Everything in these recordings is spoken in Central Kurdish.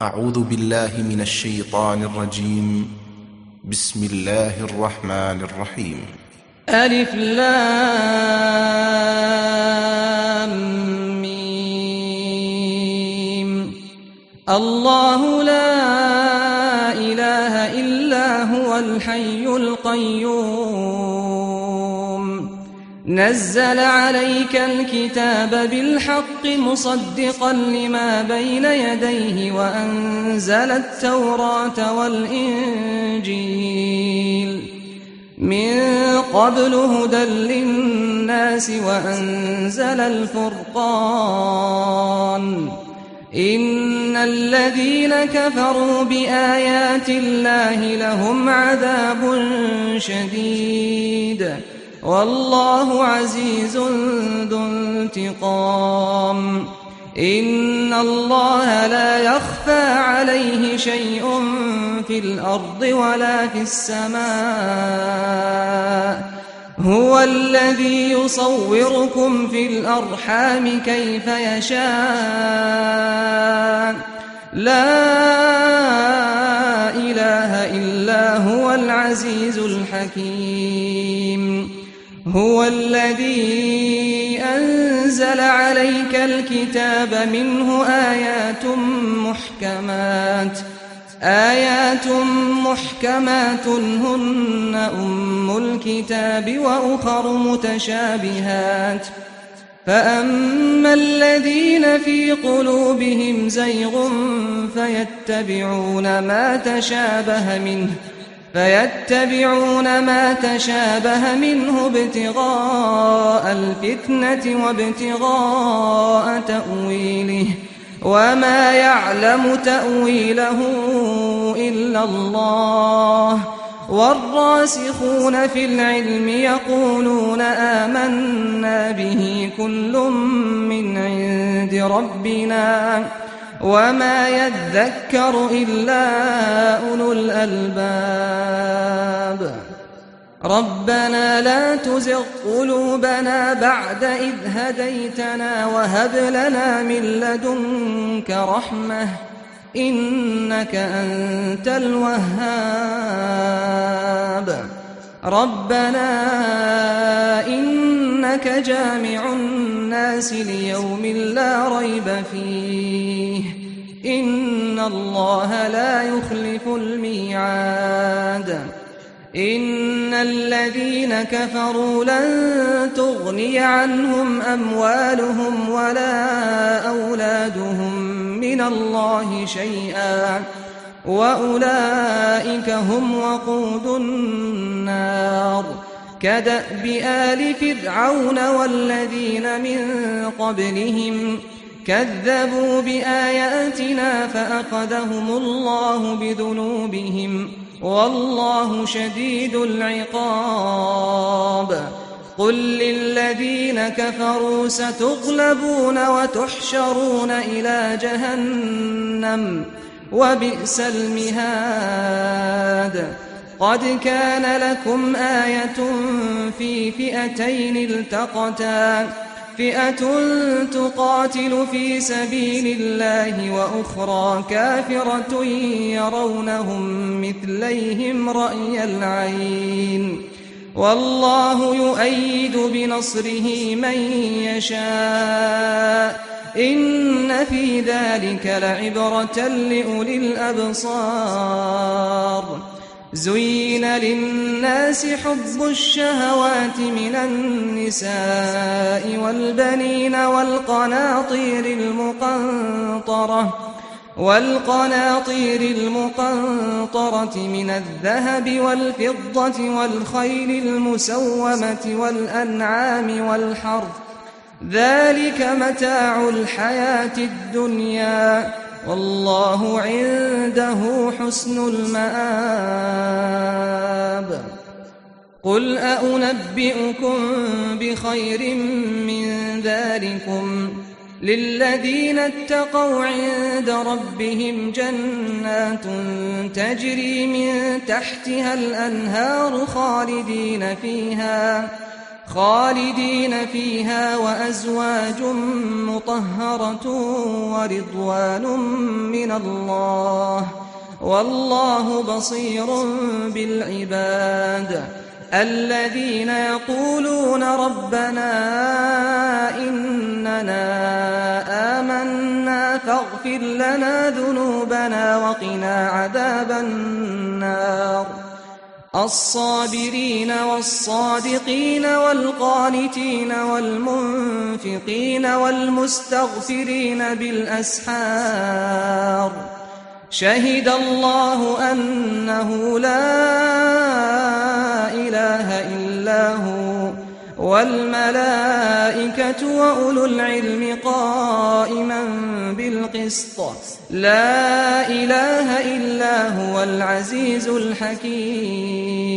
أعوذ بالله من الشيطان الرجيم. بسم الله الرحمن الرحيم. ألف لام ميم. الله لا إله إلا هو الحي القيوم نزل عليك الكتاب بالحق مصدقا لما بين يديه وأنزل التوراة والإنجيل من قبل هدى للناس وأنزل الفرقان إن الذين كفروا بآيات الله لهم عذاب شديد والله عزيز ذو انتقام. إن الله لا يخفى عليه شيء في الأرض ولا في السماء هو الذي يصوركم في الأرحام كيف يشاء لا إله إلا هو العزيز الحكيم. هو الذي أنزل عليك الكتاب منه آيات محكمات هن أم الكتاب وأخر متشابهات فأما الذين في قلوبهم زيغ فيتبعون ما تشابه منه ابتغاء الفتنة وابتغاء تأويله وما يعلم تأويله إلا الله والراسخون في العلم يقولون آمنا به كل من عند ربنا وما يذكر إلا أولو الألباب. ربنا لا تزغ قلوبنا بعد إذ هديتنا وهب لنا من لدنك رحمة إنك أنت الوهاب. ربنا إنك جامع الناس ليوم لا ريب فيه إن الله لا يخلف الميعاد. إن الذين كفروا لن تغني عنهم أموالهم ولا أولادهم من الله شيئا وأولئك هم وقود النار. كدأب آل فرعون والذين من قبلهم كذبوا بآياتنا فأخذهم الله بذنوبهم والله شديد العقاب. قل للذين كفروا ستغلبون وتحشرون إلى جهنم وبئس المهاد. قد كان لكم آية في فئتين التقتا فئة تقاتل في سبيل الله وأخرى كافرة يرونهم مثليهم رأي العين والله يؤيد بنصره من يشاء إن في ذلك لعبرة لأولي الأبصار. زين للناس حب الشهوات من النساء والبنين والقناطير المقنطرة من الذهب والفضة والخيل المسومة والأنعام والحرث ذلك متاع الحياة الدنيا والله عنده حسن المآب. قل أنبئكم بخير من ذلكم للذين اتقوا عند ربهم جنات تجري من تحتها الأنهار خالدين فيها وأزواج مطهرة ورضوان من الله والله بصير بالعباد الذين يقولون ربنا إننا آمنا فاغفر لنا ذنوبنا وقنا عذاب النار الصابرين والصادقين والقانتين والمنفقين والمستغفرين بالأسحار شهد الله أنه لا إله إلا هو والملائكة وأولو العلم قائما بالقسط لا إله إلا هو العزيز الحكيم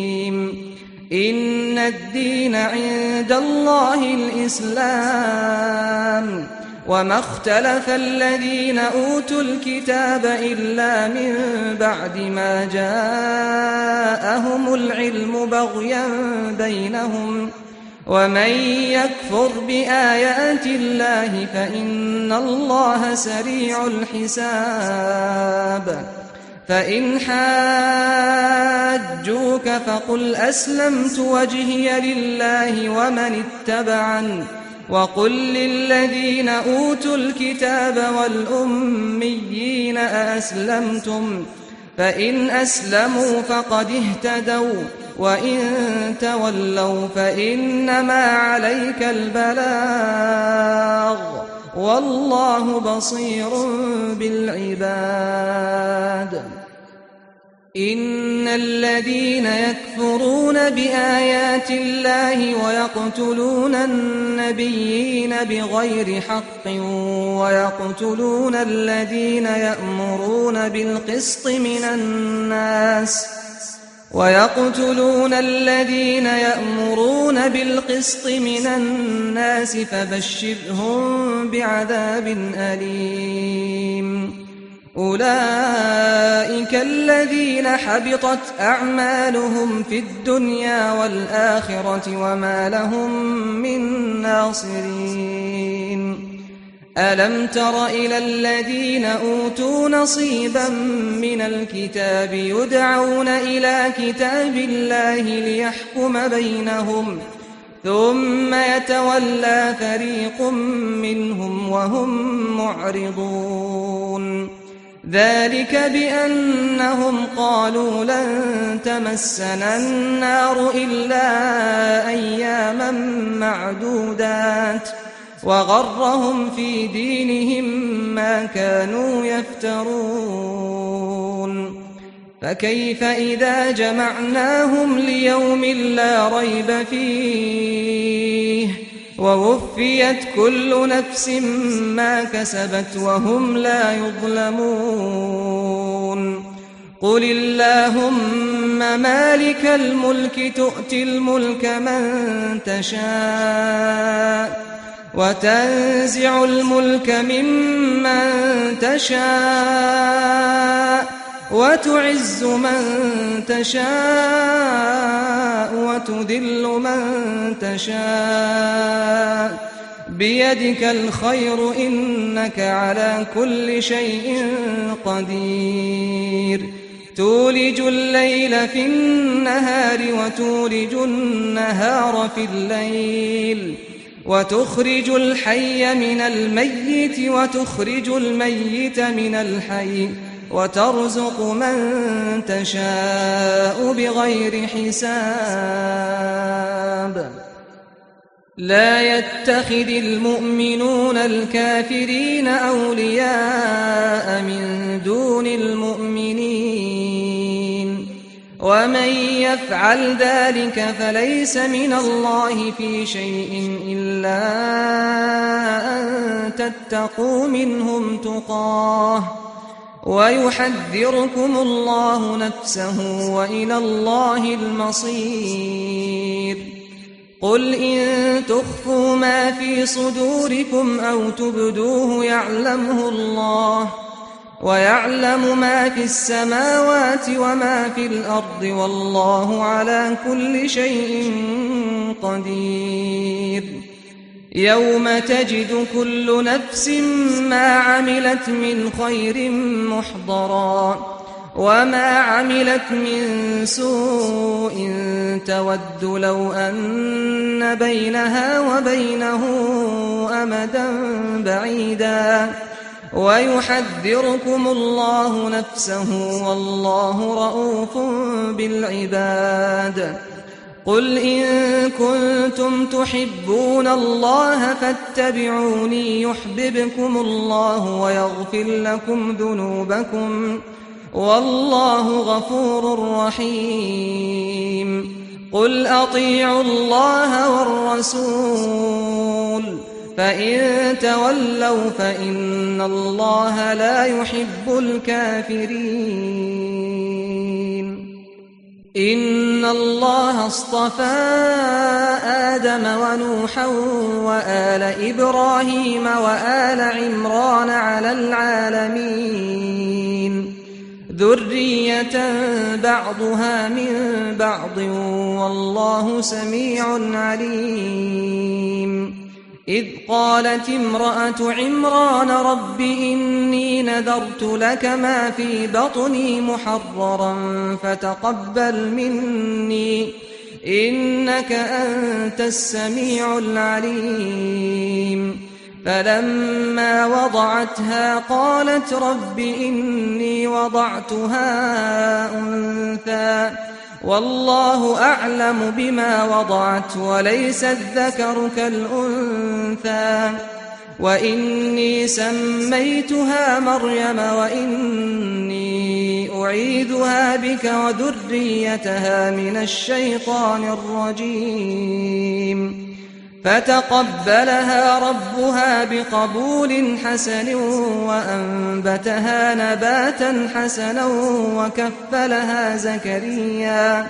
إن الدين عند الله الإسلام وما اختلف الذين أوتوا الكتاب إلا من بعد ما جاءهم العلم بغيا بينهم ومن يكفر بآيات الله فإن الله سريع الحساب فإن حاجوك فقل أسلمت وجهي لله ومن اتبعني وقل للذين أوتوا الكتاب والأميين أأسلمتم فإن أسلموا فقد اهتدوا وإن تولوا فإنما عليك البلاغ والله بصير بالعباد إن الذين يكفرون بآيات الله ويقتلون النبيين بغير حق ويقتلون الذين يأمرون بالقسط من الناس فبشرهم بعذاب أليم أولئك الذين حبطت أعمالهم في الدنيا والآخرة وما لهم من ناصرين ألم تر إلى الذين أوتوا نصيبا من الكتاب يدعون إلى كتاب الله ليحكم بينهم ثم يتولى فريق منهم وهم معرضون ذلك بأنهم قالوا لن تمسنا النار إلا أياما معدودات وغرهم في دينهم ما كانوا يفترون فكيف إذا جمعناهم ليوم لا ريب فيه ووفيت كل نفس ما كسبت وهم لا يظلمون قل اللهم مالك الملك تؤتي الملك من تشاء وتنزع الملك ممن تشاء وتعز من تشاء وتذل من تشاء بيدك الخير إنك على كل شيء قدير تولج الليل في النهار وتولج النهار في الليل وتخرج الحي من الميت وتخرج الميت من الحي وترزق من تشاء بغير حساب لا يتخذ المؤمنون الكافرين أولياء من دون المؤمنين ومن يفعل ذلك فليس من الله في شيء إلا أن تتقوا منهم تقاه ويحذركم الله نفسه وإلى الله المصير قل إن تخفوا ما في صدوركم أو تبدوه يعلمه الله ويعلم ما في السماوات وما في الأرض والله على كل شيء قدير يوم تجد كل نفس ما عملت من خير محضرا وما عملت من سوء تود لو أن بينها وبينه أمدا بعيدا ويحذركم الله نفسه والله رؤوف بالعباد قل إن كنتم تحبون الله فاتبعوني يحببكم الله ويغفر لكم ذنوبكم والله غفور رحيم قل أطيعوا الله والرسول فإن تولوا فإن الله لا يحب الكافرين إن الله اصطفى آدم ونوحا وآل إبراهيم وآل عمران على العالمين ذرية بعضها من بعض والله سميع عليم إذ قالت امرأة عمران رب إني نذرت لك ما في بطني محررا فتقبل مني إنك أنت السميع العليم فلما وضعتها قالت رب إني وضعتها أنثى والله أعلم بما وضعت وليس الذكر كالأنثى وإني سميتها مريم وإني أعيذها بك وذريتها من الشيطان الرجيم فتقبلها ربها بقبول حسن وأنبتها نباتا حسنا وكفلها زكريا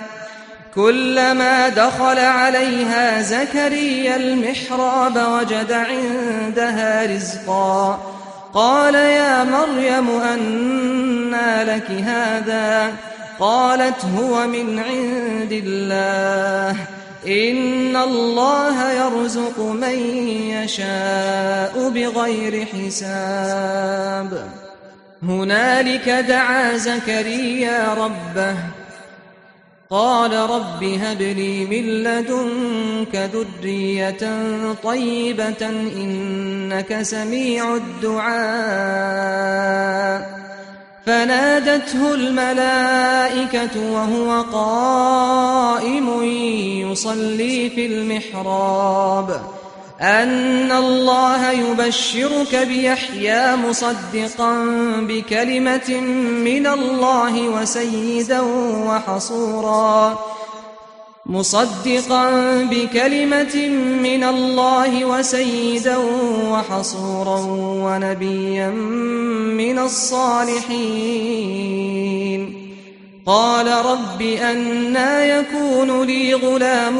كلما دخل عليها زكريا المحراب وجد عندها رزقا قال يا مريم أنى لك هذا قالت هو من عند الله إن الله يرزق من يشاء بغير حساب هنالك دعا زكريا ربه قال رب هب لي من لدنك ذرية طيبة إنك سميع الدعاء فنادته الملائكة وهو قائم يصلي في المحراب أن الله يبشرك بيحيى مصدقا بكلمة من الله وسيدا وحصورا ونبيا من الصالحين قال رب أنى يكون لي غلام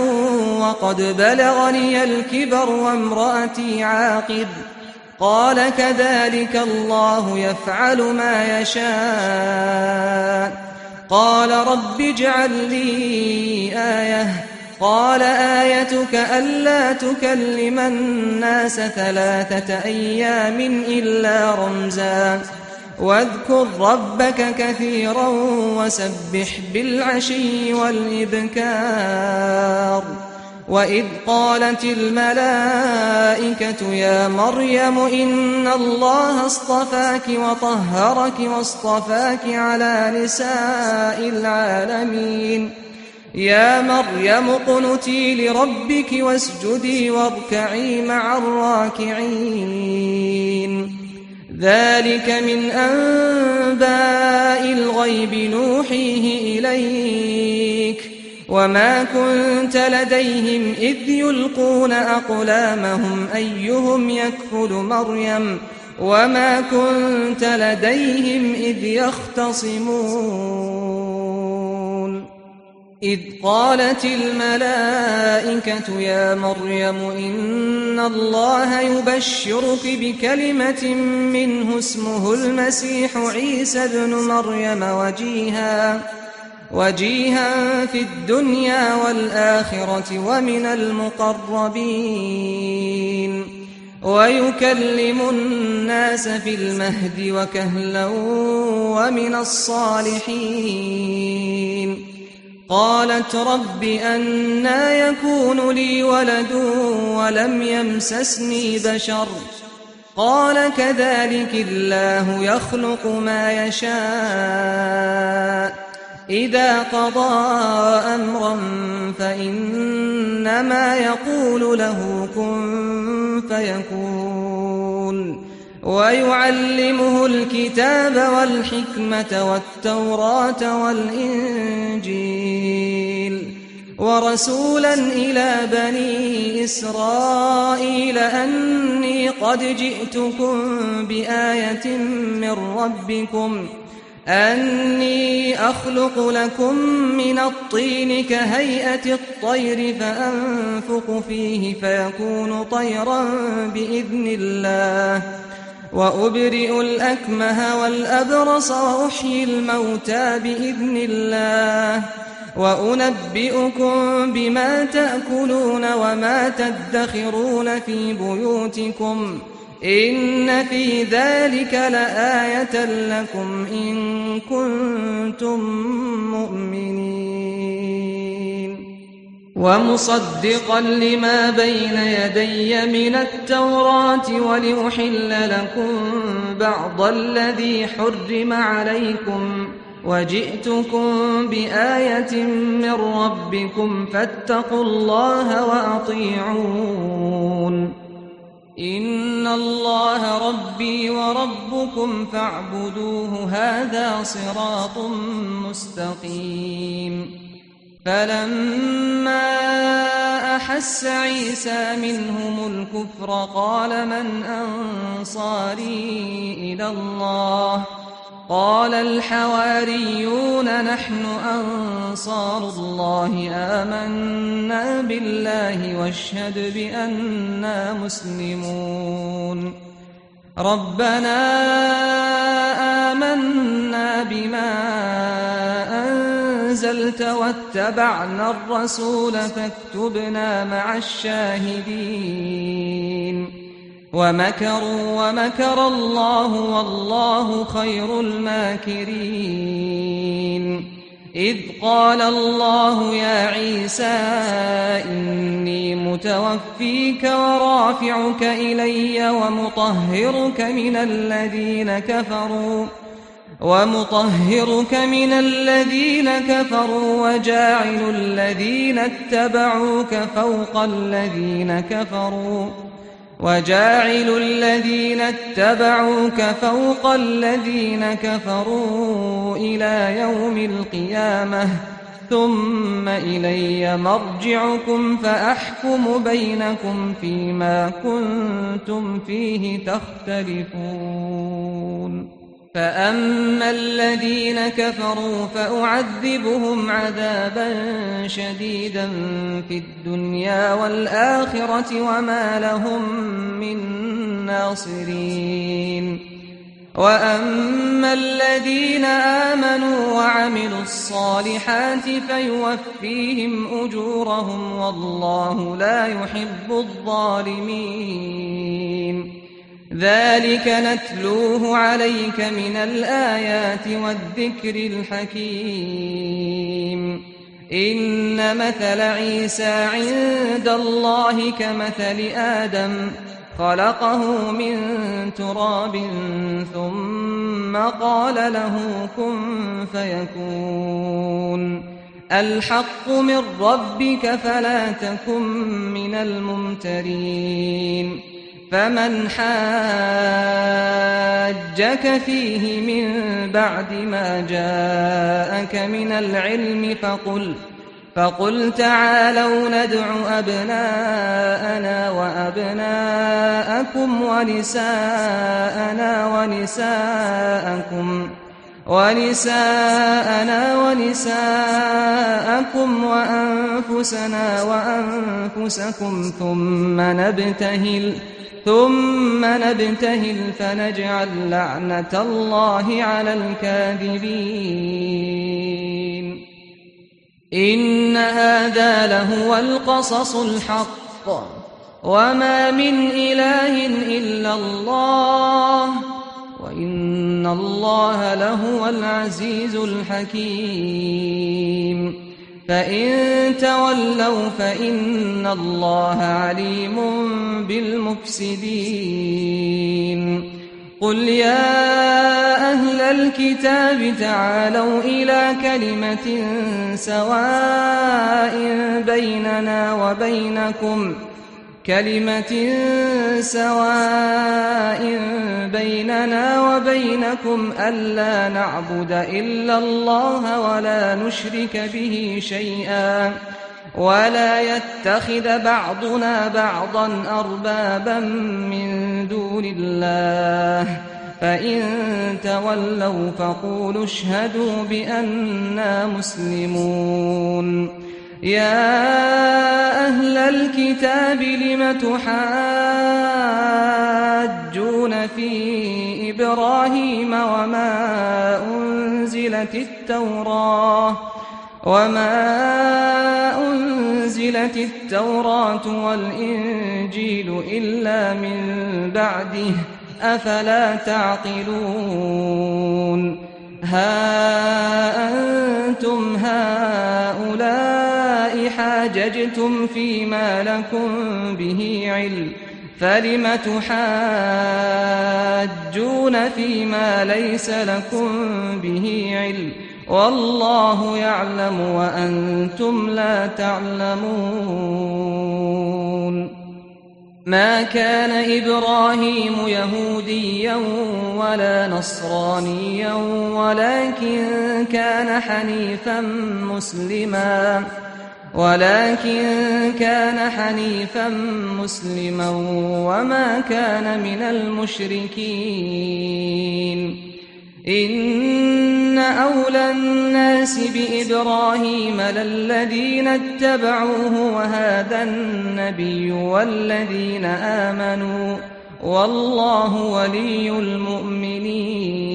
وقد بلغني الكبر وامرأتي عاقر قال كذلك الله يفعل ما يشاء قال رب اجعل لي آية قال آيتك ألا تكلم الناس 3 أيام إلا رمزا واذكر ربك كثيرا وسبح بالعشي والإبكار وإذ قالت الملائكة يا مريم إن الله اصطفاك وطهرك واصطفاك على نساء العالمين يا مريم اقنتي لربك واسجدي واركعي مع الراكعين ذلك من أنباء الغيب نوحيه إليك وما كنت لديهم إذ يلقون أقلامهم أيهم يكفل مريم وما كنت لديهم إذ يختصمون إذ قالت الملائكة يا مريم إن الله يبشرك بكلمة منه اسمه المسيح عيسى ابن مريم وجيها في الدنيا والآخرة ومن المقربين ويكلم الناس في المهد وكهلا ومن الصالحين. قالت رب أنى يكون لي ولد ولم يمسسني بشر قال كذلك الله يخلق ما يشاء إذا قضى أمرا فإنما يقول له كن فيكون. ويعلمه الكتاب والحكمة والتوراة والإنجيل ورسولا إلى بني إسرائيل أني قد جئتكم بآية من ربكم أني أخلق لكم من الطين كهيئة الطير فأنفخ فيه فيكون طيرا بإذن الله وأبرئ الأكمه والأبرص وأحيي الموتى بإذن الله وأنبئكم بما تأكلون وما تدخرون في بيوتكم إن في ذلك لآية لكم إن كنتم مؤمنين. ومصدقا لما بين يدي من التوراة ولأحل لكم بعض الذي حرم عليكم وجئتكم بآية من ربكم فاتقوا الله وأطيعون. إن الله ربي وربكم فاعبدوه هذا صراط مستقيم. فلما أحس عيسى منهم الكفر قال من أنصاري إلى الله قال الحواريون نحن أنصار الله آمنا بالله واشهد بأننا مسلمون. ربنا آمنا بما أنزلت واتبعنا الرسول فاكتبنا مع الشاهدين. ومكروا ومكر الله والله خير الماكرين. إذ قال الله يا عيسى إني متوفيك ورافعك إلي ومطهرك من الذين كفروا وجاعل الذين اتبعوك فوق الذين كفروا إلى يوم القيامة ثم إلي مرجعكم فأحكم بينكم فيما كنتم فيه تختلفون. فأما الذين كفروا فأعذبهم عذابا شديدا في الدنيا والآخرة وما لهم من ناصرين. وأما الذين آمنوا وعملوا الصالحات فيوفيهم أجورهم والله لا يحب الظالمين. ذلك نتلوه عليك من الآيات والذكر الحكيم. إن مثل عيسى عند الله كمثل آدم خلقه من تراب ثم قال له كن فيكون. الحق من ربك فلا تكن من الممترين. فمن حاجك فيه من بعد ما جاءك من العلم فقل تعالوا ندع أبناءنا وأبناءكم ونساءنا ونساءكم ونساءنا ونساءكم وأنفسنا وأنفسكم ثم نبتهل فنجعل لعنة الله على الكاذبين. إن هذا لهو القصص الحق وما من إله إلا الله وإن الله لهو العزيز الحكيم. فإن تولوا فإن الله عليم بالمفسدين. قل يا أهل الكتاب تعالوا إلى كلمة سواء بيننا وبينكم ألا نعبد إلا الله ولا نشرك به شيئا ولا يتخذ بعضنا بعضا أربابا من دون الله فإن تولوا فقولوا اشهدوا بأننا مسلمون. يا أهل الكتاب لم تحاجون في إبراهيم وما أنزلت التوراة والإنجيل إلا من بعده أفلا تعقلون. ها أنتم هؤلاء حاججتم فيما لكم به علم فلم تحاجون فيما ليس لكم به علم والله يعلم وأنتم لا تعلمون. ما كان إبراهيم يهوديا ولا نصرانيا ولكن كان حنيفا مسلما وما كان من المشركين. إن أولى الناس بإبراهيم للذين اتبعوه وهذا النبي والذين آمنوا والله ولي المؤمنين.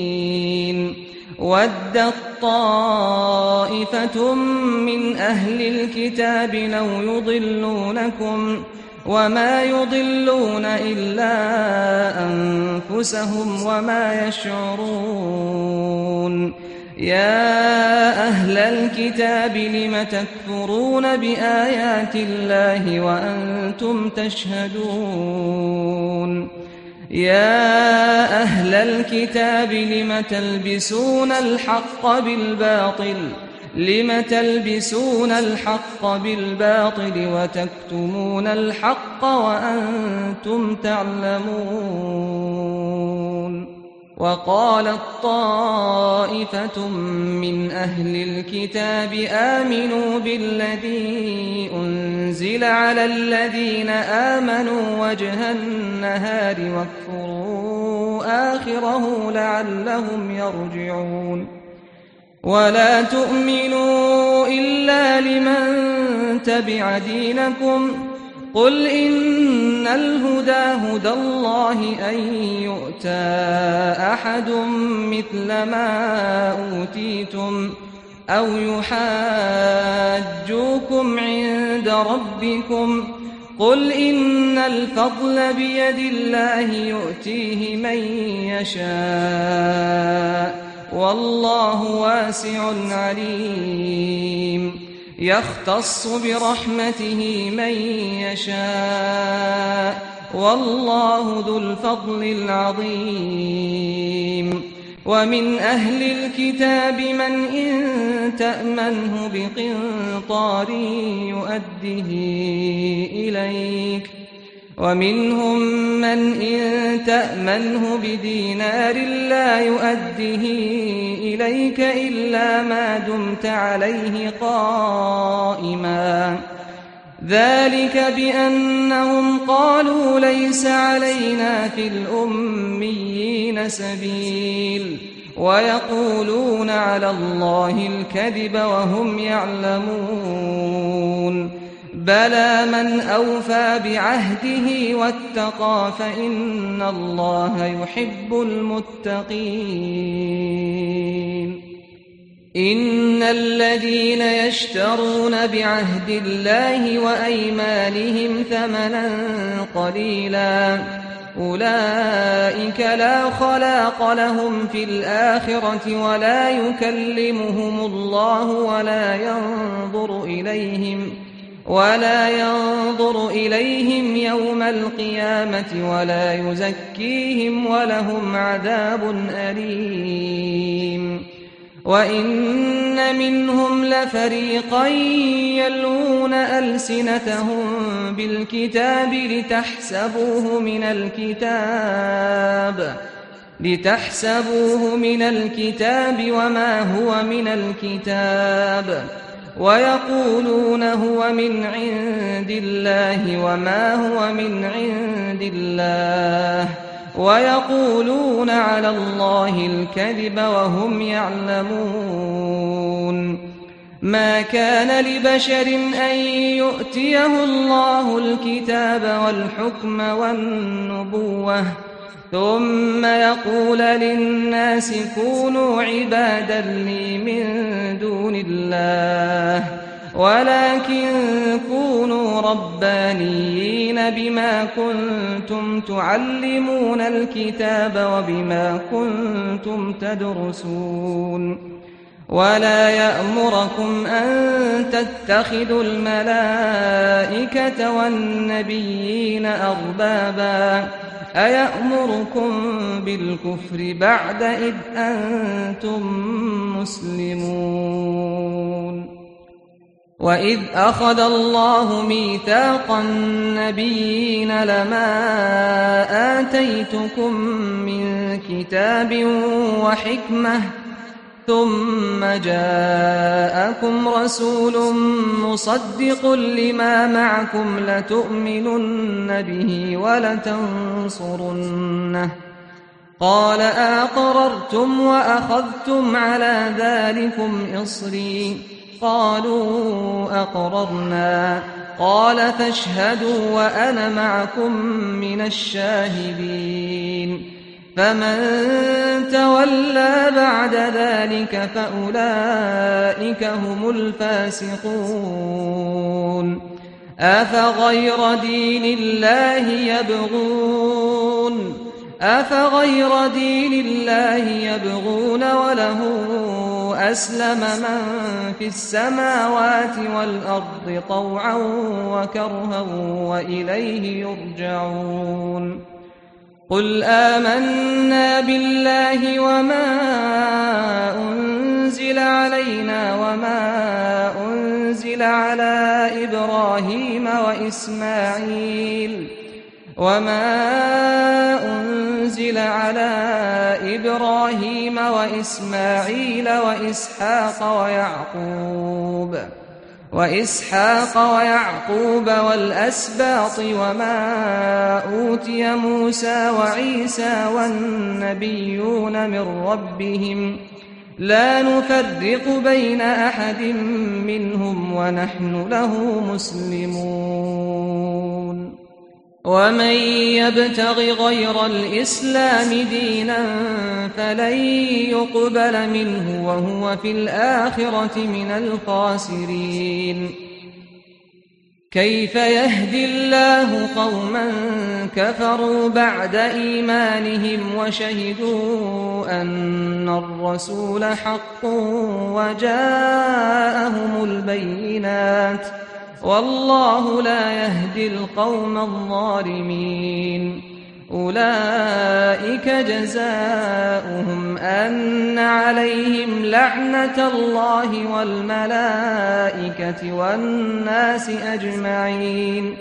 ودت طائفة من أهل الكتاب لو يضلونكم وما يضلون إلا أنفسهم وما يشعرون. يا أهل الكتاب لم تكفرون بآيات الله وأنتم تشهدون. يا أهل الكتاب لم تلبسون الحق بالباطل وتكتمون الحق وأنتم تعلمون. وقالت طائفة من أهل الكتاب آمنوا بالذي أنزل على الذين آمنوا وجه النهار واكفروا آخره لعلهم يرجعون. ولا تؤمنوا إلا لمن تبع دينكم قل إن الهدى هدى الله أن يؤتى أحد مثل ما أوتيتم أو يحاجوكم عند ربكم قل إن الفضل بيد الله يؤتيه من يشاء والله واسع عليم. يختص برحمته من يشاء والله ذو الفضل العظيم. ومن أهل الكتاب من إن تأمنه بقنطار يؤده إليك ومنهم من إن تأمنه بدينار لا يؤده إليك إلا ما دمت عليه قائما ذلك بأنهم قالوا ليس علينا في الأميين سبيل ويقولون على الله الكذب وهم يعلمون بلى من أوفى بعهده واتقى فإن الله يحب المتقين إن الذين يشترون بعهد الله وأيمانهم ثمنا قليلا أولئك لا خلاق لهم في الآخرة ولا يكلمهم الله ولا ينظر إليهم يوم القيامة ولا يزكيهم ولهم عذاب أليم وإن منهم لفريقا يلوون ألسنتهم بالكتاب لتحسبوه من الكتاب وما هو من الكتاب ويقولون هو من عند الله وما هو من عند الله ويقولون على الله الكذب وهم يعلمون ما كان لبشر أن يؤتيه الله الكتاب والحكم والنبوة ثم يقول للناس كونوا عبادا لي من دون الله ولكن كونوا ربانيين بما كنتم تعلمون الكتاب وبما كنتم تدرسون ولا يأمركم أن تتخذوا الملائكة والنبيين أربابا أيأمركم بالكفر بعد إذ أنتم مسلمون وإذ أخذ الله ميثاق النبيين لما آتيتكم من كتاب وحكمة ثم جاءكم رسول مصدق لما معكم لتؤمنن به ولتنصرنه قال أقررتم وأخذتم على ذلكم إصري قالوا أقررنا قال فاشهدوا وأنا معكم من الشاهدين فمن تولى بعد ذلك فأولئك هم الفاسقون أفغير دين الله يبغون وله أسلم من في السماوات والأرض طوعا وكرها وإليه يرجعون قل آمنا بالله وما أنزل علينا وما أنزل على إبراهيم وإسماعيل وإسحاق ويعقوب والأسباط وما أوتي موسى وعيسى والنبيون من ربهم لا نفرق بين أحد منهم ونحن له مسلمون ومن يبتغ غير الإسلام دينا فلن يقبل منه وهو في الآخرة من الخاسرين كيف يهدي الله قوما كفروا بعد إيمانهم وشهدوا أن الرسول حق وجاءهم البينات والله لا يهدي القوم الظالمين أولئك جزاؤهم أن عليهم لعنة الله والملائكة والناس أجمعين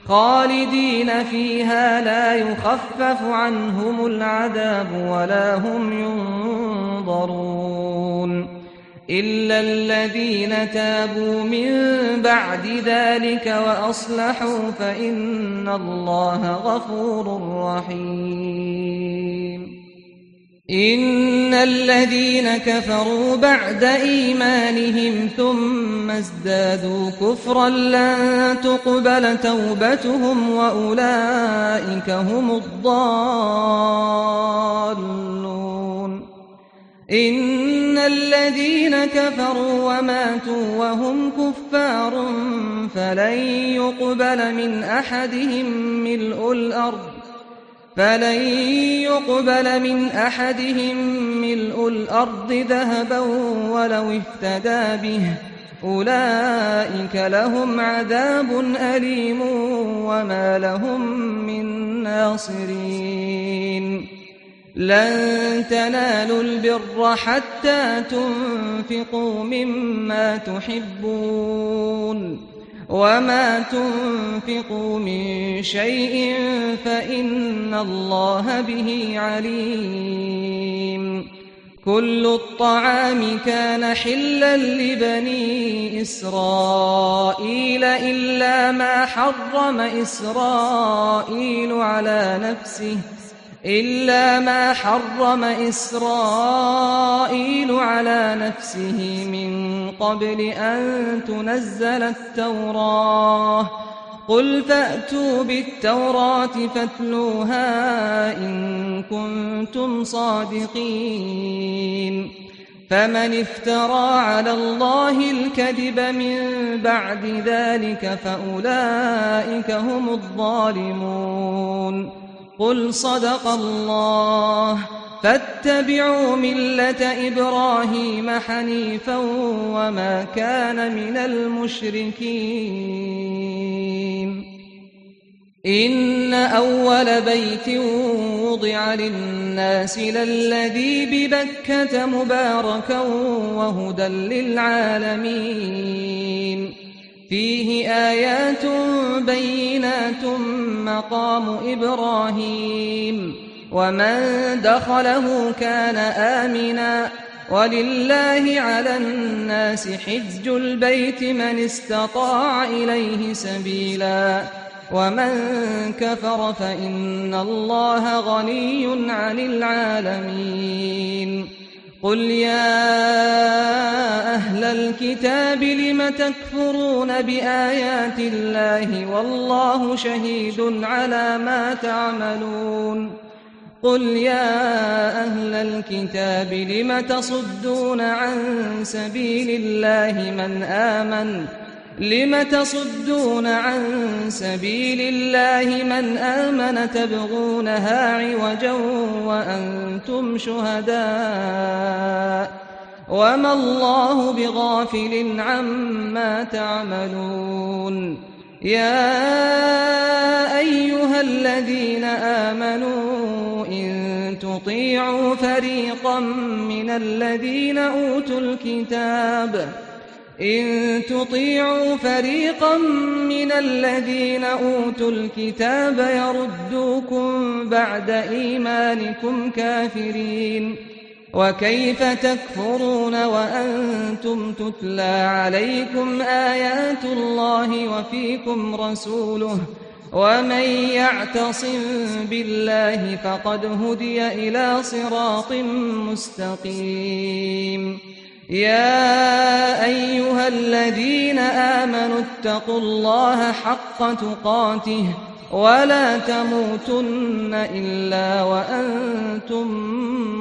خالدين فيها لا يخفف عنهم العذاب ولا هم ينظرون إلا الذين تابوا من بعد ذلك وأصلحوا فإن الله غفور رحيم إن الذين كفروا بعد إيمانهم ثم ازدادوا كفرا لن تقبل توبتهم وأولئك هم الضالون. إن الذين كفروا وماتوا وهم كفار فلن يقبل من أحدهم ملء الأرض ذهبا ولو افتدى به أولئك لهم عذاب أليم وما لهم من ناصرين. لن تنالوا البر حتى تنفقوا مما تحبون وما تنفقوا من شيء فإن الله به عليم. كل الطعام كان حلا لبني إسرائيل إلا ما حرم إسرائيل على نفسه من قبل أن تنزل التوراة. قل فأتوا بالتوراة فاتلوها إن كنتم صادقين. فمن افترى على الله الكذب من بعد ذلك فأولئك هم الظالمون. قل صدق الله فاتبعوا ملة إبراهيم حنيفا وما كان من المشركين. إن أول بيت وضع للناس للذي ببكة مباركا وهدى للعالمين. فيه آيات بينات مقام إبراهيم ومن دخله كان آمنا ولله على الناس حج البيت من استطاع إليه سبيلا ومن كفر فإن الله غني عن العالمين. قل يا أهل الكتاب لم تكفرون بآيات الله والله شهيد على ما تعملون. قل يا أهل الكتاب لم تصدون عن سبيل الله من آمن تبغونها عوجا وأنتم شهداء وما الله بغافل عما تعملون. يا أيها الذين آمنوا إن تطيعوا فريقا من الذين أوتوا الكتاب يردوكم بعد إيمانكم كافرين. وكيف تكفرون وأنتم تتلى عليكم آيات الله وفيكم رسوله ومن يعتصم بالله فقد هدي إلى صراط مستقيم. يا أيها الذين آمنوا اتقوا الله حق تقاته ولا تموتن إلا وأنتم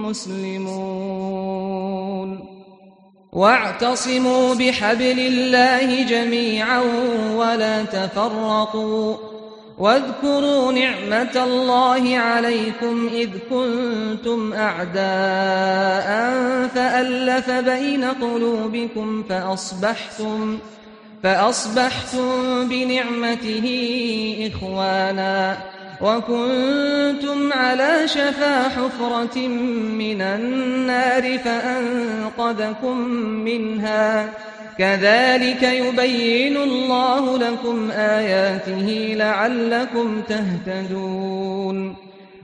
مسلمون. واعتصموا بحبل الله جميعا ولا تفرقوا. واذكروا نعمة الله عليكم إذ كنتم أعداء فألف بين قلوبكم فأصبحتم بنعمته إخوانا وكنتم على شفا حفرة من النار فأنقذكم منها. كذلك يبين الله لكم آياته لعلكم تهتدون.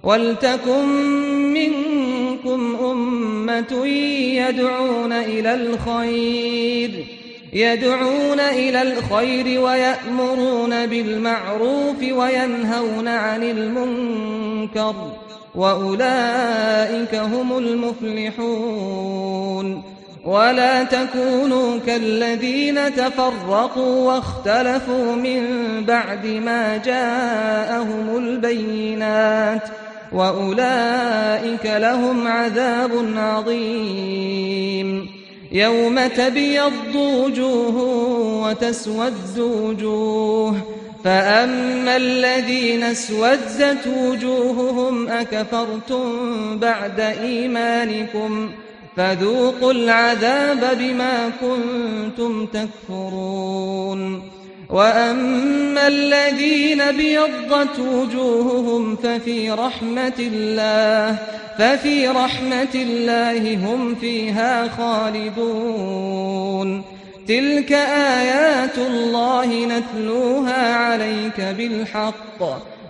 ولتكن منكم أمة يدعون إلى الخير ويأمرون بالمعروف وينهون عن المنكر وأولئك هم المفلحون. ولا تكونوا كالذين تفرقوا واختلفوا من بعد ما جاءهم البينات، وأولئك لهم عذاب عظيم. يوم تبيض وجوه وتسود وجوه، فأما الذين اسودت وجوههم أكفرتم بعد إيمانكم فذوقوا العذاب بما كنتم تكفرون. وأما الذين ابيضت وجوههم ففي رحمة الله هم فيها خالدون. تلك آيات الله نتلوها عليك بالحق،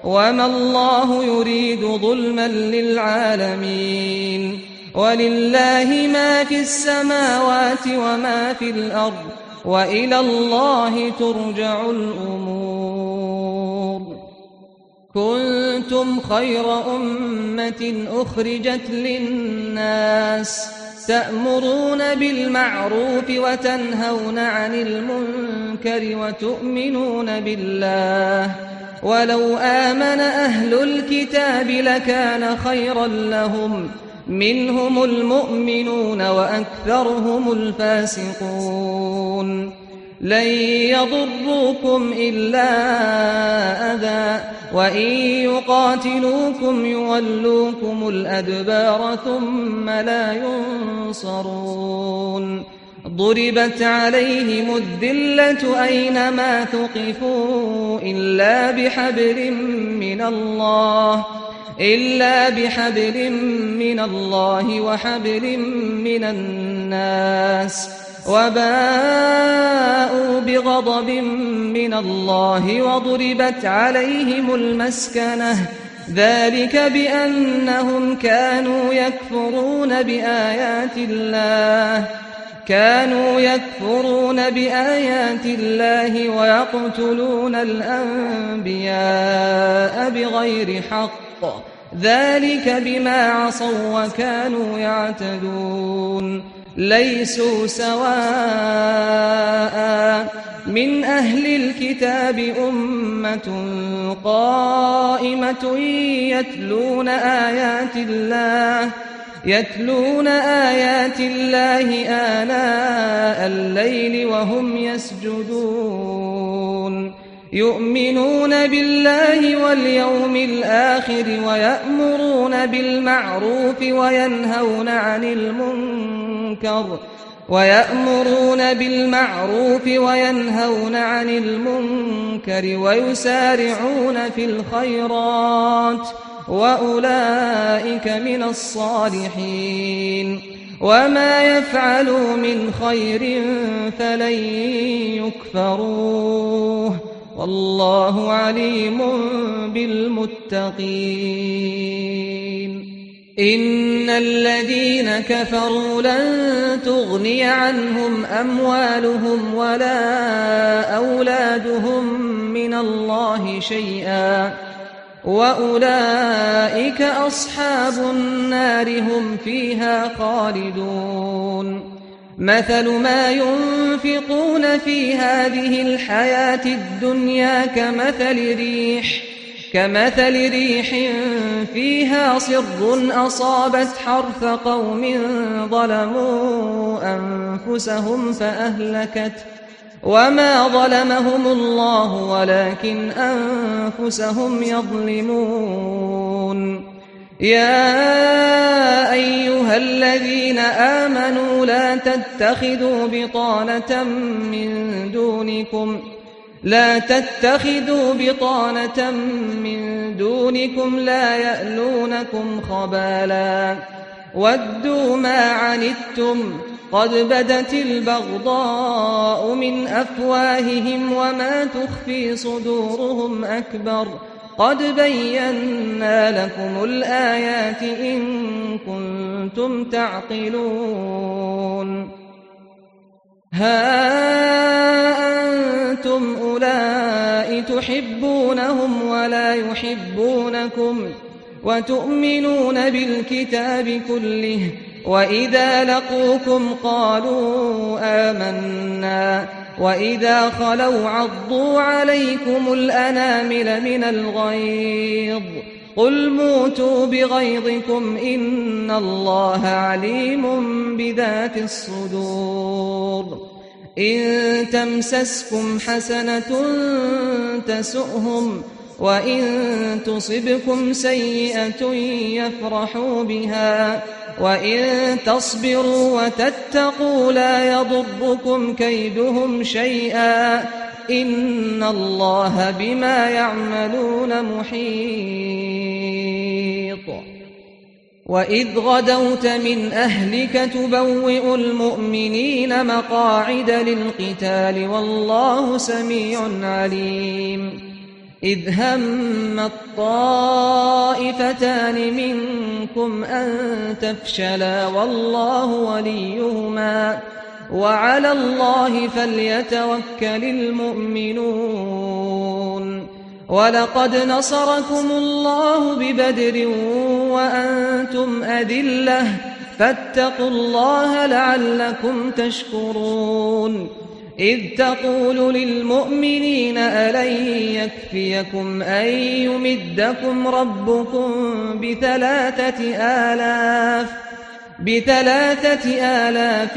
وما الله يريد ظلما للعالمين. ولله ما في السماوات وما في الأرض، وإلى الله ترجع الأمور. كنتم خير أمة أخرجت للناس تأمرون بالمعروف وتنهون عن المنكر وتؤمنون بالله. ولو آمن أهل الكتاب لكان خيرا لهم، منهم المؤمنون وأكثرهم الفاسقون. لن يضروكم إلا أذى، وإن يقاتلوكم يولوكم الأدبار ثم لا ينصرون. ضربت عليهم الذلة أينما ثقفوا إلا بحبل من الله وحبل من الناس، وباءوا بغضب من الله وضربت عليهم المسكنة، ذلك بأنهم كانوا يكفرون بآيات الله ويقتلون الأنبياء بغير حق، ذلك بما عصوا وكانوا يعتدون. ليسوا سواء من أهل الكتاب أمة قائمة يتلون آيات الله آناء الليل وهم يسجدون، يؤمنون بالله واليوم الآخر ويأمرون بالمعروف وينهون عن المنكر ويسارعون في الخيرات، وأولئك من الصالحين. وما يفعلوا من خير فلن يكفروه، والله عليم بالمتقين. إن الذين كفروا لن تغني عنهم أموالهم ولا أولادهم من الله شيئا، وأولئك أصحاب النار هم فيها خالدون. مثل ما ينفقون في هذه الحياة الدنيا كمثل ريح فيها صر أصابت حرث قوم ظلموا أنفسهم فأهلكت، وما ظلمهم الله ولكن أنفسهم يظلمون. يا أيها الذين آمنوا لا تتخذوا بطانة من دونكم لا يألونكم خبالا ودوا ما عنتم قد بدت البغضاء من أفواههم وما تخفي صدورهم أكبر قد بينا لكم الآيات إن كنتم تعقلون. ها أنتم أولئك تحبونهم ولا يحبونكم وتؤمنون بالكتاب كله، وإذا لقوكم قالوا آمنا، وإذا خلوا عضوا عليكم الأنامل من الغيظ، قل موتوا بغيظكم إن الله عليم بذات الصدور. إن تمسسكم حسنة تسؤهم، وإن تصبكم سيئة يفرحوا بها، وإن تصبروا وتتقوا لا يضركم كيدهم شيئا، إن الله بما يعملون محيط. وإذ غدوت من أهلك تبوئ المؤمنين مقاعد للقتال والله سميع عليم. إذ هم الطائفتان منكم أن تفشلا والله وليهما وعلى الله فليتوكل المؤمنون. ولقد نصركم الله ببدر وأنتم أذلة فاتقوا الله لعلكم تشكرون. إذ تقول للمؤمنين ألن يكفيكم أن يمدكم ربكم ب3,000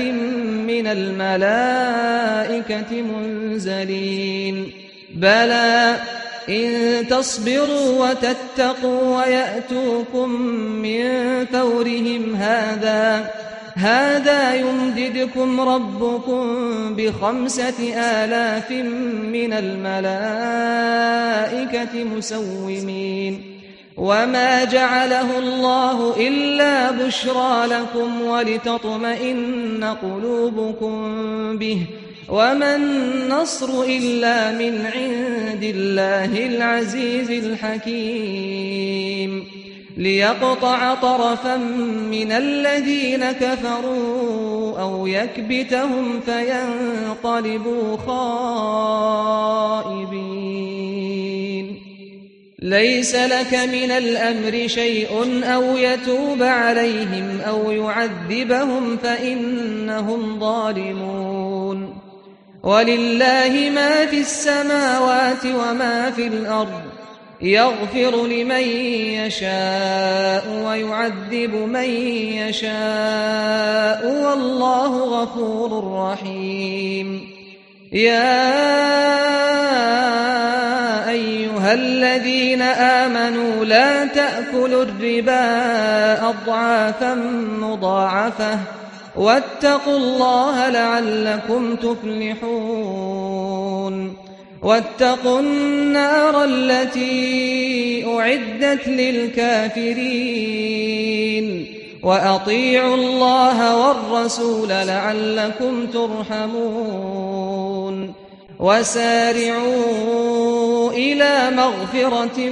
من الملائكة منزلين؟ بلى إن تصبروا وتتقوا ويأتوكم من فورهم هذا يمددكم ربكم ب5,000 من الملائكة مسومين. وما جعله الله إلا بشرى لكم ولتطمئن قلوبكم به، وما النصر إلا من عند الله العزيز الحكيم. ليقطع طرفا من الذين كفروا أو يكبتهم فينقلبوا خائبين. ليس لك من الأمر شيء أو يتوب عليهم أو يعذبهم فإنهم ظالمون. ولله ما في السماوات وما في الأرض، يغفر لمن يشاء ويعذب من يشاء والله غفور رحيم. يا أيها الذين آمنوا لا تأكلوا الربا أضعافا مضاعفة واتقوا الله لعلكم تفلحون. واتقوا النار التي أعدت للكافرين وأطيعوا الله والرسول لعلكم ترحمون. وسارعوا إلى مغفرة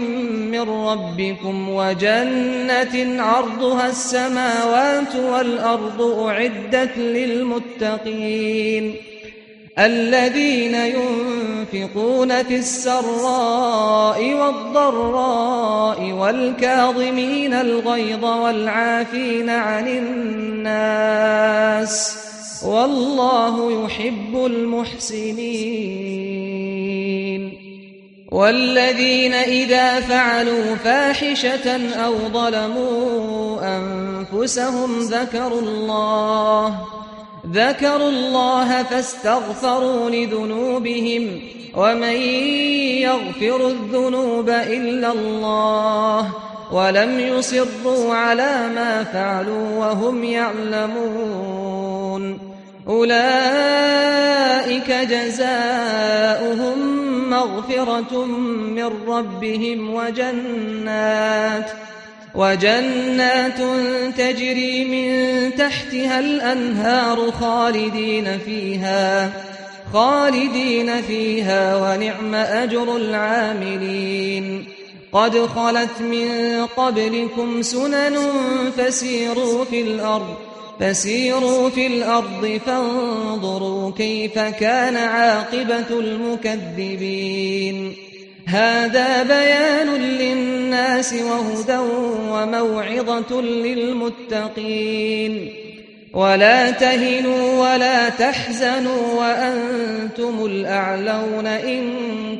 من ربكم وجنة عرضها السماوات والأرض أعدت للمتقين الذين ينفقون في السراء والضراء والكاظمين الغيظ والعافين عن الناس والله يحب المحسنين. والذين إذا فعلوا فاحشة أو ظلموا أنفسهم ذكروا الله فاستغفروا لذنوبهم ومن يغفر الذنوب إلا الله ولم يصروا على ما فعلوا وهم يعلمون. أولئك جزاؤهم مغفرة من ربهم وجنات تجري من تحتها الأنهار خالدين فيها ونعم أجر العاملين. قد خلت من قبلكم سنن فسيروا في الأرض فانظروا كيف كان عاقبة المكذبين. هذا بيان للناس وهدى وموعظة للمتقين ولا تهنوا ولا تحزنوا وأنتم الأعلون إن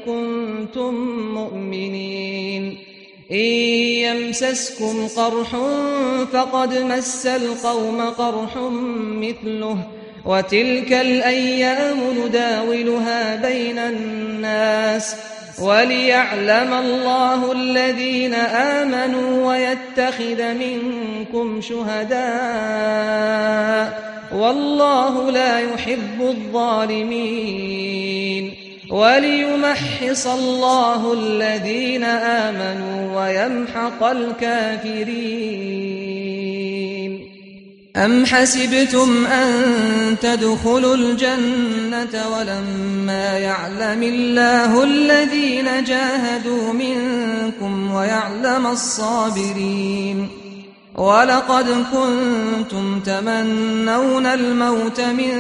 كنتم مؤمنين إن يمسسكم قرح فقد مس القوم قرح مثله وتلك الأيام نداولها بين الناس وليعلم الله الذين آمنوا ويتخذ منكم شهداء والله لا يحب الظالمين وليمحص الله الذين آمنوا ويمحق الكافرين أم حسبتم أن تدخلوا الجنة ولما يعلم الله الذين جاهدوا منكم ويعلم الصابرين ولقد كنتم تمنون الموت من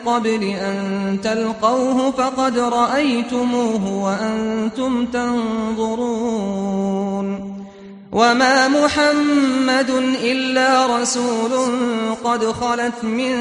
قبل أن تلقوه فقد رأيتموه وأنتم تنظرون وما محمد إلا رسول قد خلت من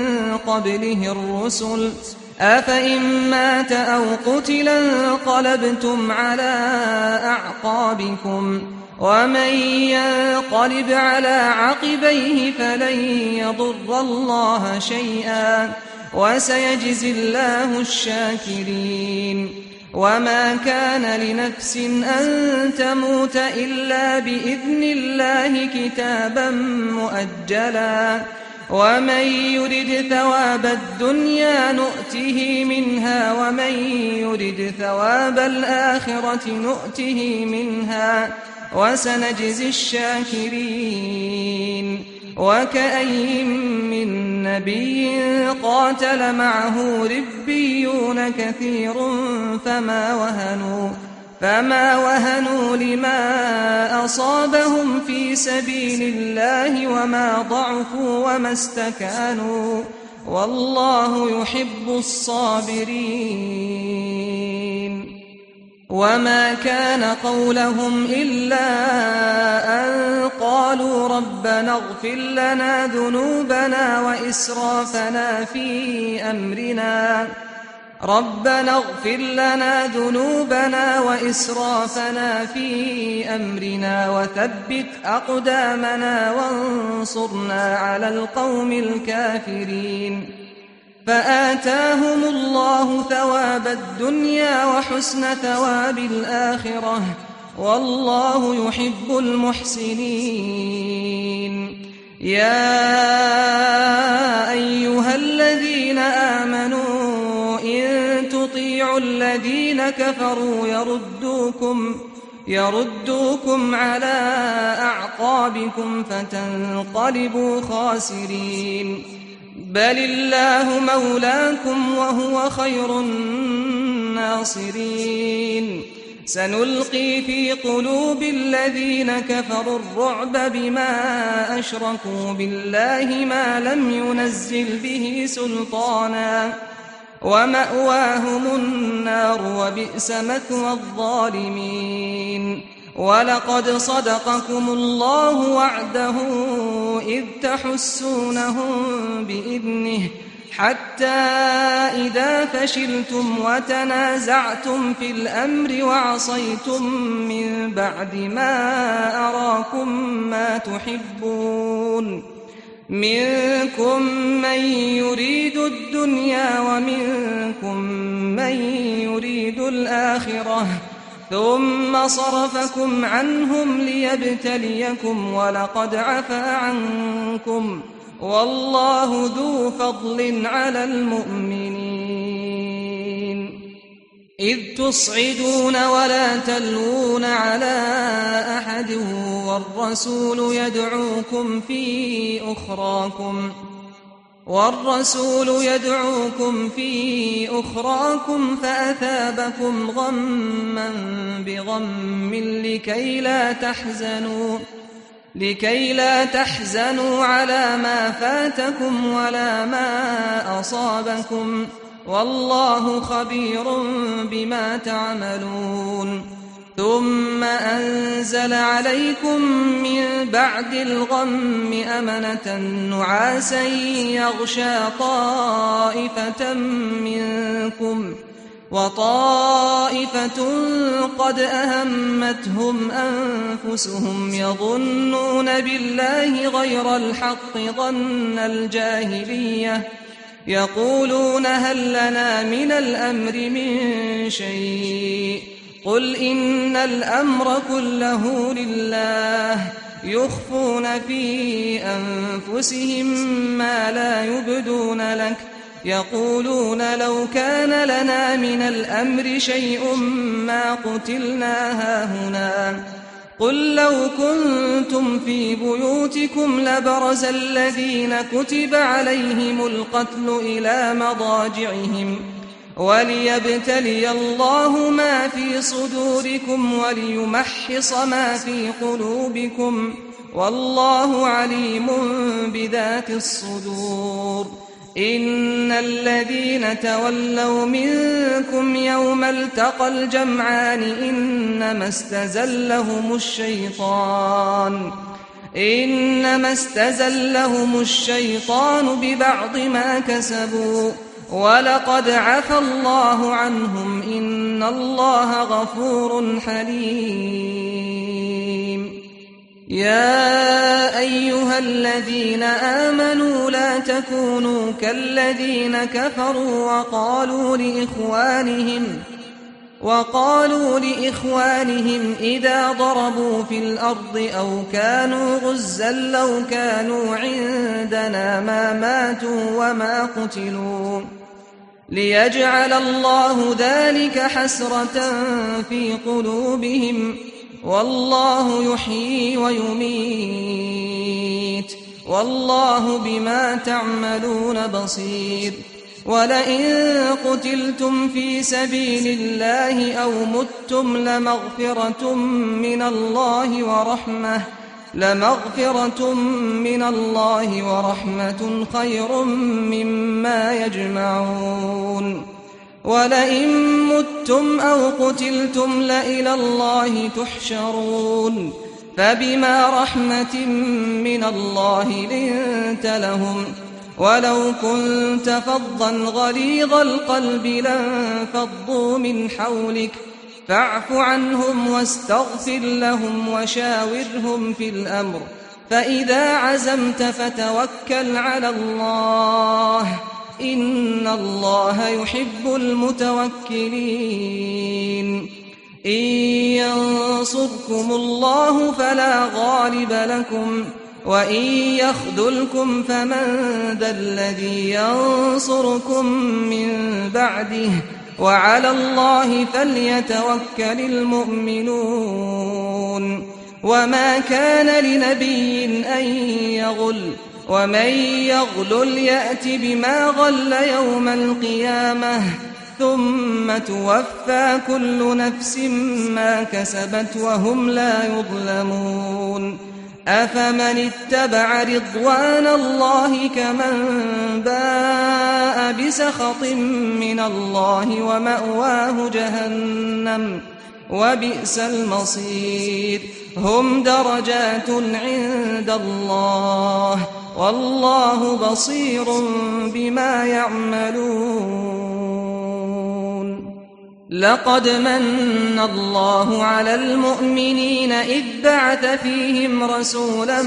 قبله الرسل أفإن مات أو قتلا انقلبتم على أعقابكم ومن ينقلب على عقبيه فلن يضر الله شيئا وسيجزي الله الشاكرين وما كان لنفس أن تموت إلا بإذن الله كتابا مؤجلا ومن يرد ثواب الدنيا نؤته منها ومن يرد ثواب الآخرة نؤته منها وسنجزي الشاكرين وكأين من نبي قاتل معه ربيون كثير فما وهنوا لما أصابهم في سبيل الله وما ضعفوا وما استكانوا والله يحب الصابرين وما كان قولهم إلا أن قالوا ربنا اغفر لنا ذنوبنا وإسرافنا في أمرنا وثبت أقدامنا وانصرنا على القوم الكافرين فآتاهم الله ثواب الدنيا وحسن ثواب الآخرة والله يحب المحسنين يا أيها الذين آمنوا إن تطيعوا الذين كفروا يردوكم على أعقابكم فتنقلبوا خاسرين بل الله مولاكم وهو خير الناصرين سنلقي في قلوب الذين كفروا الرعب بما أشركوا بالله ما لم ينزل به سلطانا ومأواهم النار وبئس مثوى الظالمين ولقد صدقكم الله وعده إذ تحسونهم بإذنه حتى إذا فشلتم وتنازعتم في الأمر وعصيتم من بعد ما أراكم ما تحبون منكم من يريد الدنيا ومنكم من يريد الآخرة ثم صرفكم عنهم ليبتليكم ولقد عفا عنكم والله ذو فضل على المؤمنين إذ تصعدون ولا تلوون على أحد والرسول يدعوكم في أخراكم فأثابكم غما بغم لكي لا تحزنوا على ما فاتكم ولا ما أصابكم والله خبير بما تعملون ثم أنزل عليكم من بعد الغم أمنة نعاسا يغشى طائفة منكم وطائفة قد أهمتهم أنفسهم يظنون بالله غير الحق ظن الجاهلية يقولون هل لنا من الأمر من شيء قل إن الأمر كله لله يخفون في أنفسهم ما لا يبدون لك يقولون لو كان لنا من الأمر شيء ما قتلنا هاهنا قل لو كنتم في بيوتكم لبرز الذين كتب عليهم القتل إلى مضاجعهم وليبتلي الله ما في صدوركم وليمحص ما في قلوبكم والله عليم بذات الصدور إن الذين تولوا منكم يوم التقى الجمعان إنما استزلهم الشيطان ببعض ما كسبوا ولقد عفى الله عنهم إن الله غفور حليم يا أيها الذين آمنوا لا تكونوا كالذين كفروا وقالوا لإخوانهم إذا ضربوا في الأرض أو كانوا غزا لو كانوا عندنا ما ماتوا وما قتلوا ليجعل الله ذلك حسرة في قلوبهم والله يحيي ويميت والله بما تعملون بصير ولئن قتلتم في سبيل الله أو متم لمغفرة من الله ورحمة خير مما يجمعون ولئن متم أو قتلتم لإلى الله تحشرون فبما رحمة من الله لنت لهم ولو كنت فظا غليظ القلب لانفضوا من حولك فاعف عنهم واستغفر لهم وشاورهم في الأمر فإذا عزمت فتوكل على الله إن الله يحب المتوكلين إن ينصركم الله فلا غالب لكم وإن يخذلكم فمن ذا الذي ينصركم من بعده وعلى الله فليتوكل المؤمنون وما كان لنبي أن يغل ومن يغلل يأت بما غل يوم القيامة ثم توفى كل نفس ما كسبت وهم لا يظلمون أفمن اتبع رضوان الله كمن باء بسخط من الله ومأواه جهنم وبئس المصير هم درجات عند الله والله بصير بما يعملون لقد من الله على المؤمنين إذ بعث فيهم رسولا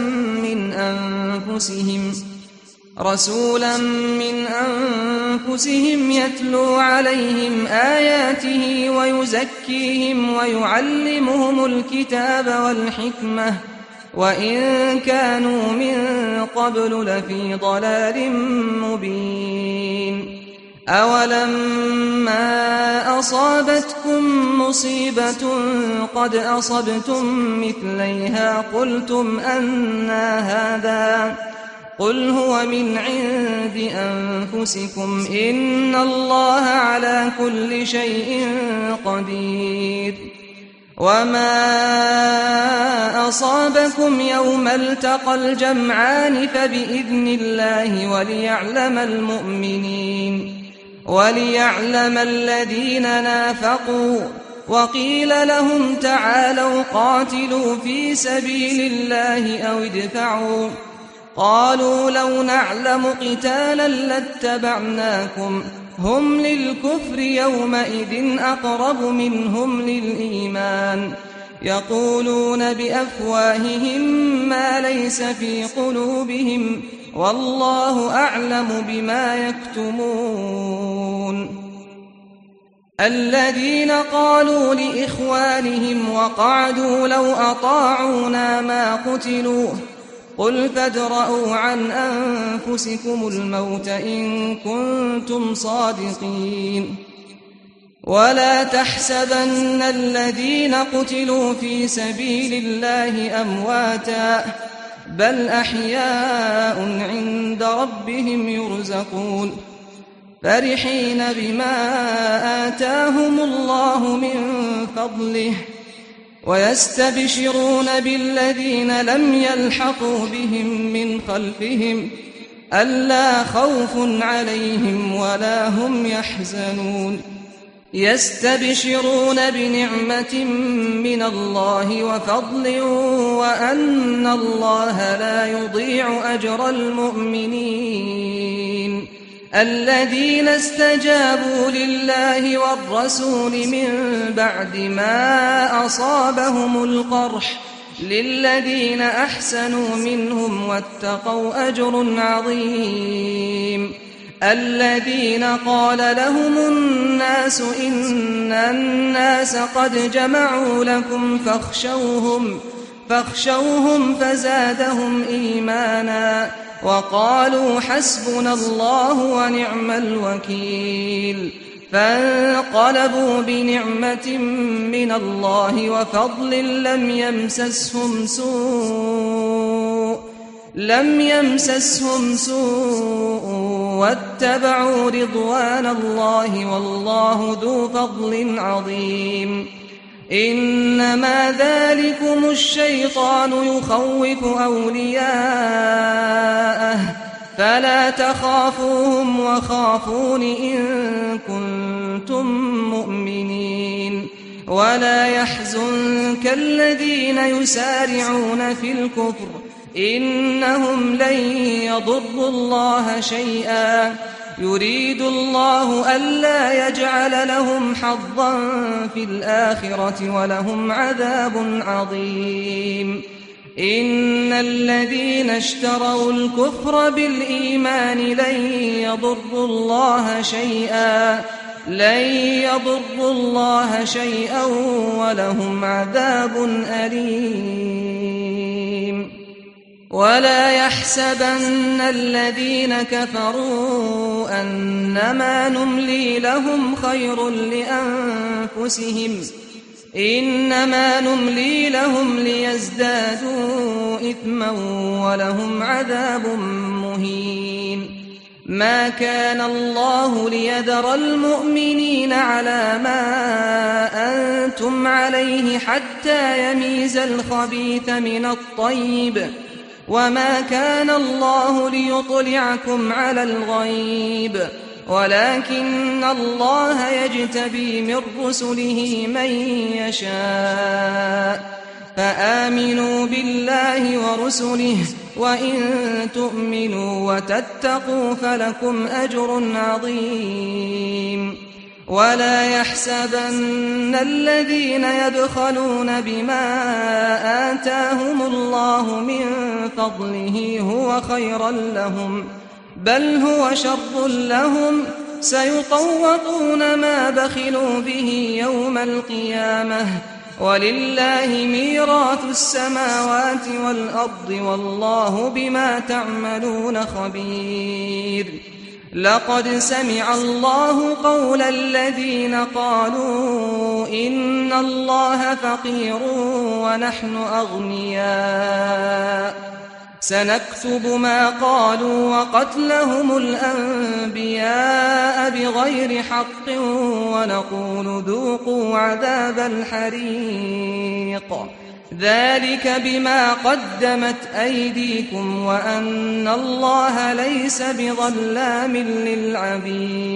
من أنفسهم يتلو عليهم آياته ويزكيهم ويعلمهم الكتاب والحكمة وإن كانوا من قبل لفي ضلال مبين أولما أصابتكم مصيبة قد أصبتم مثليها قلتم أنى هذا قل هو من عند أنفسكم إن الله على كل شيء قدير وما أصابكم يوم التقى الجمعان فبإذن الله وليعلم الذين نافقوا وقيل لهم تعالوا قاتلوا في سبيل الله أو ادفعوا قالوا لو نعلم قتالا لاتبعناكم هم للكفر يومئذ أقرب منهم للإيمان يقولون بأفواههم ما ليس في قلوبهم والله أعلم بما يكتمون الذين قالوا لإخوانهم وقعدوا لو أطاعونا ما قتلوا قل فادرءوا عن أنفسكم الموت إن كنتم صادقين ولا تحسبن الذين قتلوا في سبيل الله أمواتا بل أحياء عند ربهم يرزقون فرحين بما آتاهم الله من فضله ويستبشرون بالذين لم يلحقوا بهم من خلفهم ألا خوف عليهم ولا هم يحزنون يستبشرون بنعمة من الله وفضل وأن الله لا يضيع أجر المؤمنين الذين استجابوا لله والرسول من بعد ما أصابهم القرح للذين أحسنوا منهم واتقوا أجر عظيم الذين قال لهم الناس إن الناس قد جمعوا لكم فاخشوهم فزادهم إيمانا وقالوا حسبنا الله ونعم الوكيل فانقلبوا بنعمة من الله وفضل لم يمسسهم سوء واتبعوا رضوان الله والله ذو فضل عظيم إنما ذلكم الشيطان يخوف أولياءه فلا تخافوهم وخافون إن كنتم مؤمنين ولا يحزنك الذين يسارعون في الكفر إنهم لن يضروا الله شيئا يريد الله ألا يجعل لهم حظا في الآخرة ولهم عذاب عظيم إن الذين اشتروا الكفر بالإيمان لن يضروا الله شيئا ولهم عذاب أليم ولا يحسبن الذين كفروا أنما نملي لهم خير لأنفسهم إنما نملي لهم ليزدادوا إثما ولهم عذاب مهين ما كان الله ليذر المؤمنين على ما أنتم عليه حتى يميز الخبيث من الطيب وما كان الله ليطلعكم على الغيب ولكن الله يجتبي من رسله من يشاء فآمنوا بالله ورسله وإن تؤمنوا وتتقوا فلكم أجر عظيم ولا يحسبن الذين يبخلون بما آتاهم الله من فضله هو خيرا لهم بل هو شر لهم سيطوقون ما بخلوا به يوم القيامة ولله ميراث السماوات والأرض والله بما تعملون خبير لقد سمع الله قول الذين قالوا إن الله فقير ونحن أغنياء سنكتب ما قالوا وقتلهم الأنبياء بغير حق ونقول ذوقوا عذاب الحريق ذلك بما قدمت أيديكم وأن الله ليس بظلام للعبيد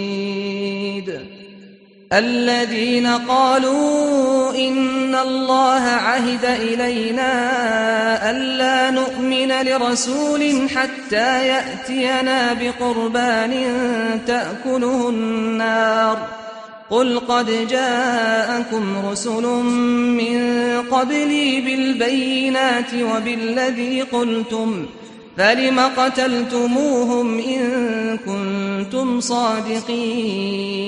الذين قالوا إن الله عهد إلينا ألا نؤمن لرسول حتى يأتينا بقربان تأكله النار قل قد جاءكم رسل من قبلي بالبينات وبالذي قلتم فلم قتلتموهم إن كنتم صادقين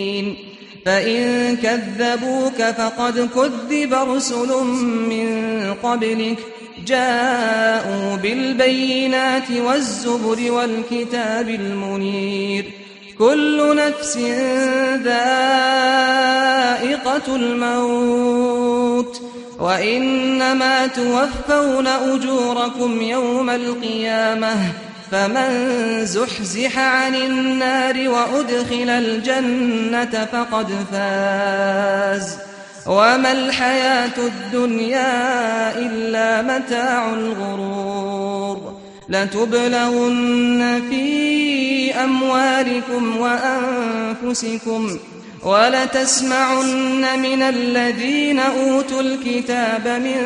فإن كذبوك فقد كذب رسل من قبلك جاءوا بالبينات والزبر والكتاب المنير كل نفس ذائقة الموت وإنما توفون أجوركم يوم القيامة فمن زحزح عن النار وأدخل الجنة فقد فاز وما الحياة الدنيا إلا متاع الغرور لتبلغن في أموالكم وأنفسكم ولتسمعن من الذين أوتوا الكتاب من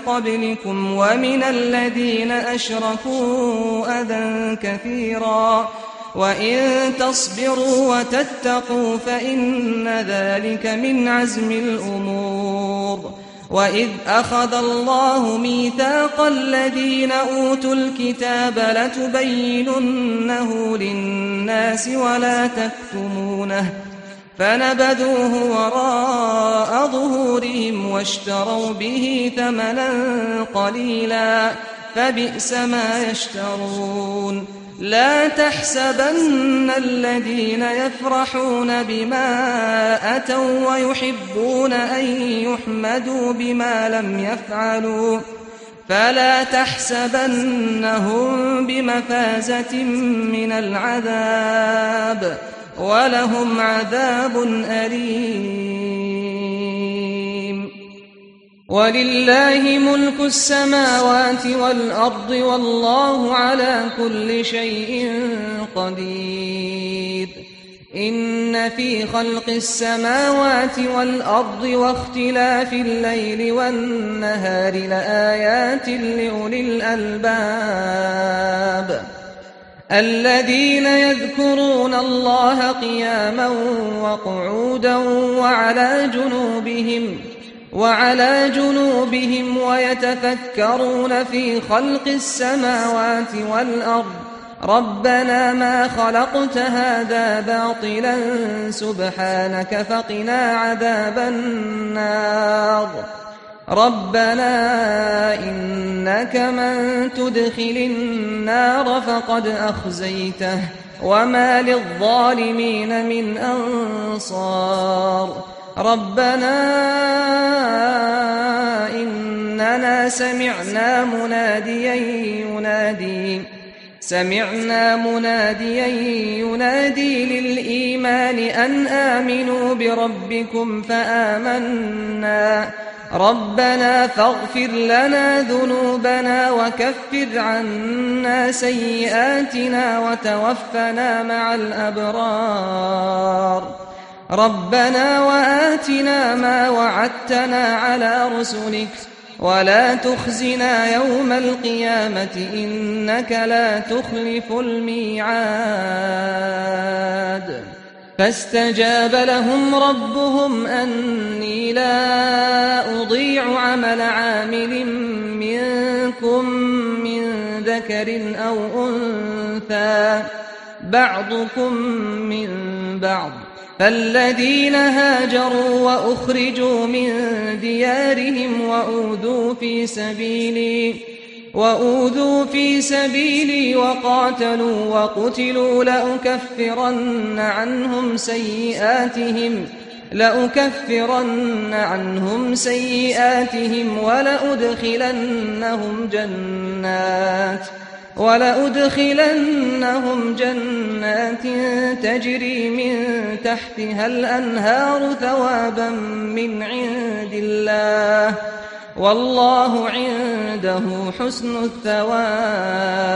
قبلكم ومن الذين أشركوا أذى كثيرا وإن تصبروا وتتقوا فإن ذلك من عزم الأمور وإذ أخذ الله ميثاق الذين أوتوا الكتاب لتبيننه للناس ولا تكتمونه فنبذوه وراء ظهورهم واشتروا به ثمنا قليلا فبئس ما يشترون لا تحسبن الذين يفرحون بما أتوا ويحبون أن يحمدوا بما لم يفعلوا فلا تحسبنهم بمفازة من العذاب ولهم عذاب أليم ولله ملك السماوات والأرض والله على كل شيء قدير إن في خلق السماوات والأرض واختلاف الليل والنهار لآيات لأولي الألباب الذين يذكرون الله قياما وقعودا وعلى جنوبهم ويتفكرون في خلق السماوات والأرض ربنا ما خلقت هذا باطلا سبحانك فقنا عذاب النار ربنا إنك من تدخل النار فقد أخزيته وما للظالمين من أنصار ربنا إننا سمعنا مناديا ينادي للإيمان أن آمنوا بربكم فآمنا ربنا فاغفر لنا ذنوبنا وكفر عنا سيئاتنا وتوفنا مع الأبرار ربنا وآتنا ما وعدتنا على رسلك ولا تخزنا يوم القيامة إنك لا تخلف الميعاد فاستجاب لهم ربهم أني لا أضيع عمل عامل منكم من ذكر أو أنثى بعضكم من بعض فالذين هاجروا وأخرجوا من ديارهم وأوذوا في سبيلي وقاتلوا وقتلوا لأكفرن عنهم سيئاتهم ولأدخلنهم جنات تجري من تحتها الأنهار ثوابا من عند الله والله عنده حسن الثواب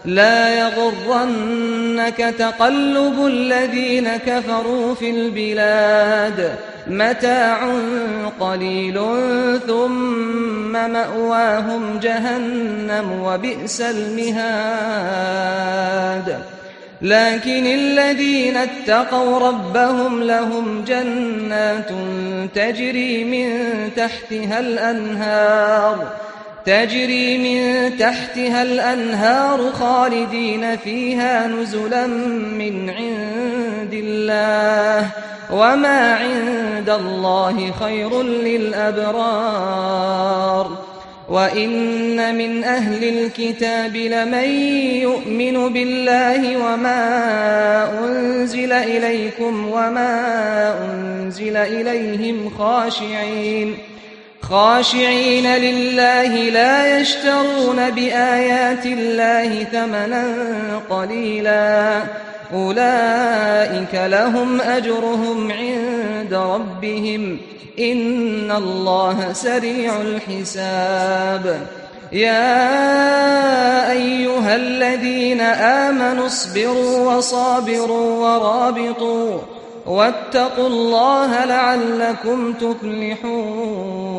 لا يغرنك تقلب الذين كفروا في البلاد متاع قليل ثم مأواهم جهنم وبئس المهاد لكن الذين اتقوا ربهم لهم جنات تجري من تحتها الأنهار خالدين فيها نزلا من عند الله وما عند الله خير للأبرار وإن من أهل الكتاب لمن يؤمن بالله وما أنزل إليكم وما أنزل إليهم خاشعين لله لا يشترون بآيات الله ثمنا قليلا أولئك لهم أجرهم عند ربهم إن الله سريع الحساب يا أيها الذين آمنوا اصبروا وصابروا ورابطوا واتقوا الله لعلكم تفلحون